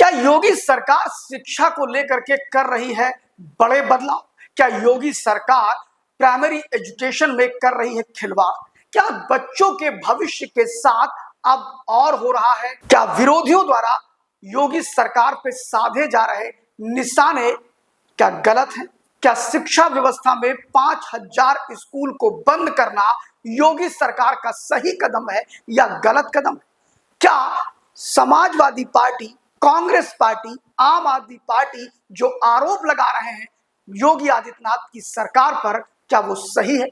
क्या योगी सरकार शिक्षा को लेकर के कर रही है बड़े बदलाव? क्या योगी सरकार प्राइमरी एजुकेशन में कर रही है खिलवाड़? क्या बच्चों के भविष्य के साथ अब और हो रहा है? क्या विरोधियों द्वारा योगी सरकार पे साधे जा रहे निशाने क्या गलत हैं? क्या शिक्षा व्यवस्था में 5000 स्कूल को बंद करना योगी सरकार का सही कदम है या गलत कदम है? क्या समाजवादी पार्टी, कांग्रेस पार्टी, आम आदमी पार्टी जो आरोप लगा रहे हैं योगी आदित्यनाथ की सरकार पर, क्या वो सही है?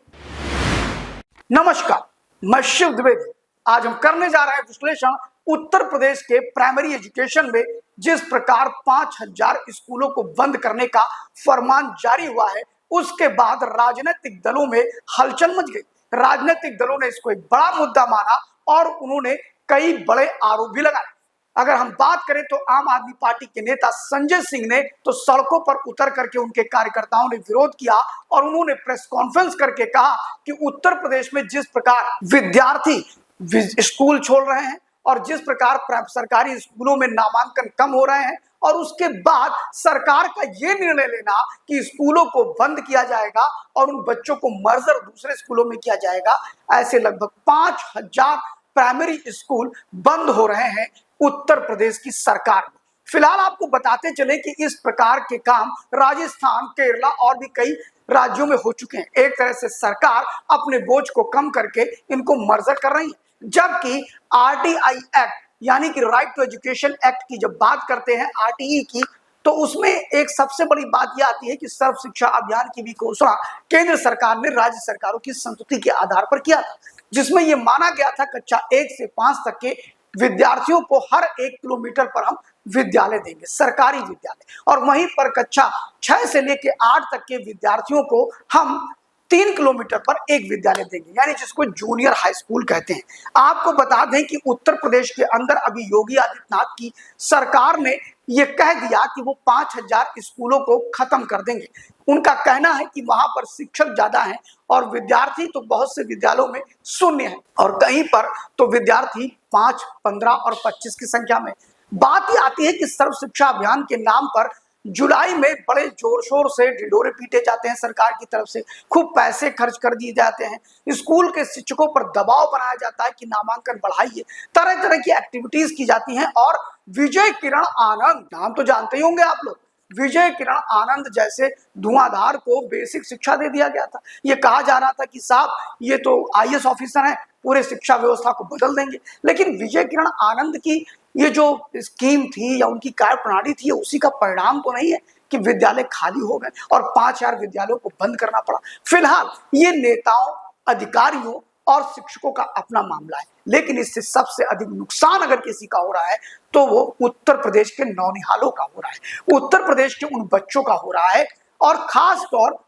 नमस्कार, मैं शिव द्विवेदी। आज हम करने जा रहे हैं विश्लेषण उत्तर प्रदेश के प्राइमरी एजुकेशन में जिस प्रकार 5000 स्कूलों को बंद करने का फरमान जारी हुआ है, उसके बाद राजनीतिक दलों में हलचल मच गई। राजनीतिक दलों ने इसको एक बड़ा मुद्दा माना और उन्होंने कई बड़े आरोप भी लगाए। अगर हम बात करें तो आम आदमी पार्टी के नेता संजय सिंह ने तो सड़कों पर उतर करके उनके कार्यकर्ताओं ने विरोध किया और उन्होंने प्रेस कॉन्फ्रेंस करके कहा कि उत्तर प्रदेश में जिस प्रकार विद्यार्थी स्कूल छोड़ रहे हैं और जिस प्रकार सरकारी स्कूलों में नामांकन कम हो रहे हैं और उसके बाद सरकार का यह निर्णय लेना कि स्कूलों को बंद किया जाएगा और उन बच्चों को मर्जर दूसरे स्कूलों में किया जाएगा, ऐसे लगभग 5000 प्राइमरी स्कूल बंद हो रहे हैं उत्तर प्रदेश की सरकार में। फिलहाल आपको बताते चले कि इस प्रकार के काम राजस्थान, केरला और भी कई राज्यों में हो चुके हैं। एक तरह से सरकार अपने बोझ को कम करके इनको मर्जर कर रही है। जबकि आरटीआई एक्ट यानी कि राइट टू एजुकेशन एक्ट की जब बात करते हैं आरटीई की, तो उसमें एक सबसे बड़ी बात यह आती है कि सर्व शिक्षा अभियान की भी घोषणा केंद्र सरकार ने राज्य सरकारों की संस्तुति के आधार पर किया था, जिसमें यह माना गया था कक्षा 1 से 5 तक के विद्यार्थियों को हर 1 किलोमीटर पर हम विद्यालय देंगे, सरकारी विद्यालय, और वहीं पर कक्षा 6 से लेकर 8 तक के विद्यार्थियों को हम 3 किलोमीटर पर एक विद्यालय देंगे, यानी जिसको जूनियर हाई स्कूल कहते हैं। आपको बता दें कि उत्तर प्रदेश के अंदर अभी योगी आदित्यनाथ की सरकार ने यह कह दिया कि वो 5000 स्कूलों को खत्म कर देंगे। उनका कहना है कि वहां पर शिक्षक ज्यादा हैं और विद्यार्थी तो बहुत से विद्यालयों में शून्य है और कहीं पर तो विद्यार्थी 5, 15 और 25 की संख्या में। बात यह आती है कि सर्व शिक्षा अभियान के नाम पर जुलाई में बड़े जोर शोर से ढिंढोरे पीटे जाते हैं सरकार की तरफ से, खूब पैसे खर्च कर दिए जाते हैं, स्कूल के शिक्षकों पर दबाव बनाया जाता है कि नामांकन बढ़ाइए, तरह तरह की एक्टिविटीज की जाती हैं। और विजय किरण आनंद, नाम तो जानते ही होंगे आप लोग, विजय किरण आनंद जैसे धुआंधार को बेसिक शिक्षा दे दिया गया था। ये कहा जा रहा था कि साहब ये तो आईएएस ऑफिसर हैं, पूरे शिक्षा व्यवस्था को बदल देंगे। लेकिन विजय किरण आनंद की ये जो स्कीम थी या उनकी कार्य प्रणाली थी, उसी का परिणाम तो नहीं है कि विद्यालय खाली हो गए और 5000 विद्यालयों को बंद करना पड़ा। फिलहाल ये नेताओं, अधिकारियों और शिक्षकों का अपना मामला है, लेकिन इससे सबसे अधिक नुकसान अगर किसी का हो रहा है तो वो उत्तर प्रदेश के नौनिहालों का हो रहा है, उत्तर प्रदेश के उन बच्चों का हो रहा है, और खास तौर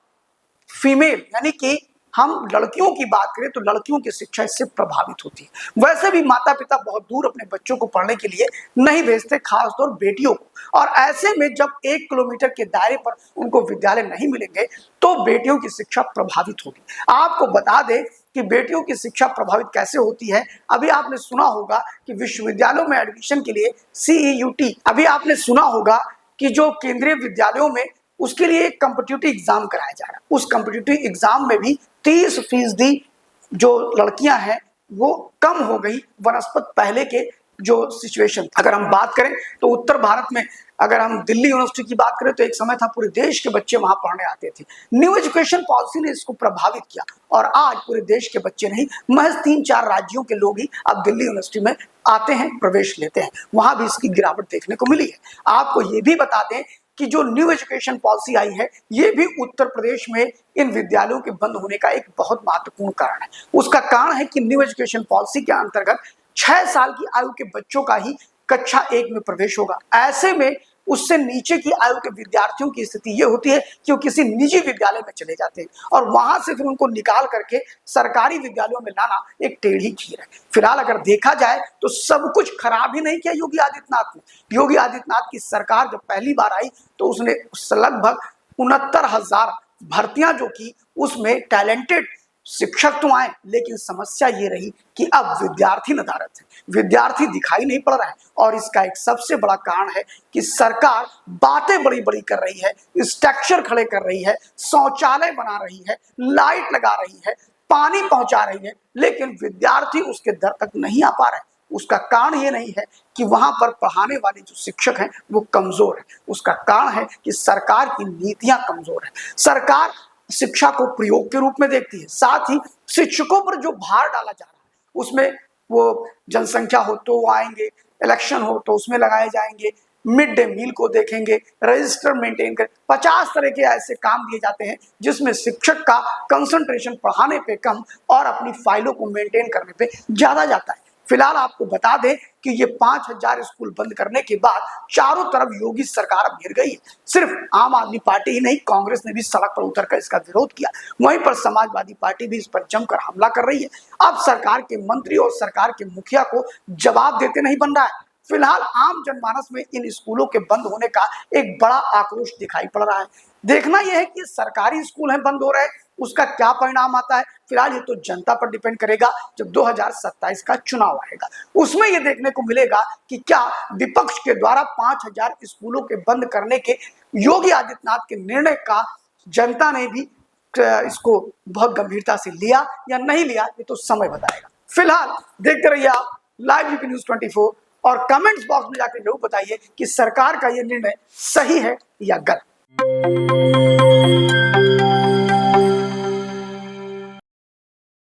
फीमेल यानी कि हम लड़कियों की बात करें तो लड़कियों की शिक्षा इससे प्रभावित होती है। वैसे भी माता पिता बहुत दूर अपने बच्चों को पढ़ने के लिए नहीं भेजते, खासतौर बेटियों को, और ऐसे में जब 1 किलोमीटर के दायरे पर उनको विद्यालय नहीं मिलेंगे तो बेटियों की शिक्षा प्रभावित होगी। आपको बता दें कि बेटियों की शिक्षा प्रभावित कैसे होती है। अभी आपने सुना होगा कि विश्वविद्यालयों में एडमिशन के लिए CEUT, अभी आपने सुना होगा कि जो केंद्रीय विद्यालयों में उसके लिए एक कॉम्पिटिटिव एग्जाम कराया जा रहा है। उस कॉम्पिटिटिव एग्जाम में भी 30% जो लड़कियां हैं वो कम हो गई वनस्पत पहले के जो सिचुएशन। अगर हम बात करें तो उत्तर भारत में अगर हम दिल्ली यूनिवर्सिटी की बात करें तो एक समय था पूरे देश के बच्चे वहां पढ़ने आते थे। न्यू एजुकेशन पॉलिसी ने इसको प्रभावित किया और आज पूरे देश के बच्चे नहीं, महज 3-4 राज्यों के लोग ही अब दिल्ली यूनिवर्सिटी में आते हैं, प्रवेश लेते हैं। वहां भी इसकी गिरावट देखने को मिली है। आपको ये भी बता दें कि जो न्यू एजुकेशन पॉलिसी आई है, ये भी उत्तर प्रदेश में इन विद्यालयों के बंद होने का एक बहुत महत्वपूर्ण कारण है। उसका कारण है कि न्यू एजुकेशन पॉलिसी के अंतर्गत 6 साल की आयु के बच्चों का ही कक्षा 1 में प्रवेश होगा। ऐसे में उससे नीचे की आयु के विद्यार्थियों की स्थिति ये होती है कि वो किसी निजी विद्यालय में चले जाते हैं और वहां से फिर उनको निकाल करके सरकारी विद्यालयों में लाना एक टेढ़ी खीर है। फिलहाल अगर देखा जाए तो सब कुछ खराब ही नहीं किया योगी आदित्यनाथ ने। योगी आदित्यनाथ की सरकार जब पहली बार आई तो उसने लगभग 69,000 भर्तियां जो की, उसमें टैलेंटेड शिक्षक तो आए, लेकिन समस्या ये रही कि अब विद्यार्थी नदारद है, विद्यार्थी दिखाई नहीं पड़ रहा है। और इसका एक सबसे बड़ा कारण है कि सरकार बातें बड़ी बड़ी कर रही है, स्ट्रक्चर खड़े कर रही है, शौचालय बना रही है, लाइट लगा रही है, पानी पहुंचा रही है, लेकिन विद्यार्थी उसके दर तक नहीं आ पा रहे। उसका कारण ये नहीं है कि वहां पर पढ़ाने वाले जो शिक्षक हैं वो कमजोर है, उसका कारण है कि सरकार की नीतियां कमजोर है। सरकार शिक्षा को प्रयोग के रूप में देखती है, साथ ही शिक्षकों पर जो भार डाला जा रहा है उसमें वो जनसंख्या हो तो वो आएंगे, इलेक्शन हो तो उसमें लगाए जाएंगे, मिड डे मील को देखेंगे, रजिस्टर मेंटेन कर, 50 तरह के ऐसे काम दिए जाते हैं जिसमें शिक्षक का कंसंट्रेशन पढ़ाने पे कम और अपनी फाइलों को मेंटेन करने पे ज्यादा जाता है। फिलहाल आपको बता दें कि ये 5000 स्कूल बंद करने के बाद चारों तरफ योगी सरकार अब घिर गई है। सिर्फ आम आदमी पार्टी ही नहीं, कांग्रेस ने भी सड़क पर उतरकर इसका विरोध किया, वहीं पर समाजवादी पार्टी भी इस पर जमकर हमला कर रही है। अब सरकार के मंत्री और सरकार के मुखिया को जवाब देते नहीं बन रहा है। फिलहाल आम जनमानस में इन स्कूलों के बंद होने का एक बड़ा आक्रोश दिखाई पड़ रहा है। देखना यह है कि सरकारी स्कूल हैं बंद हो रहे हैं, उसका क्या परिणाम आता है। फिलहाल ये तो जनता पर डिपेंड करेगा, जब 2027 का चुनाव आएगा उसमें ये देखने को मिलेगा कि क्या विपक्ष के द्वारा 5000 स्कूलों के बंद करने के योगी आदित्यनाथ के निर्णय का जनता ने भी इसको बहुत गंभीरता से लिया या नहीं लिया, ये तो समय बताएगा। फिलहाल देखते रहिए आप लाइव यूपी न्यूज़ 24 और कमेंट्स बॉक्स में जाकर जरूर बताइए कि सरकार का यह निर्णय सही है या गलत।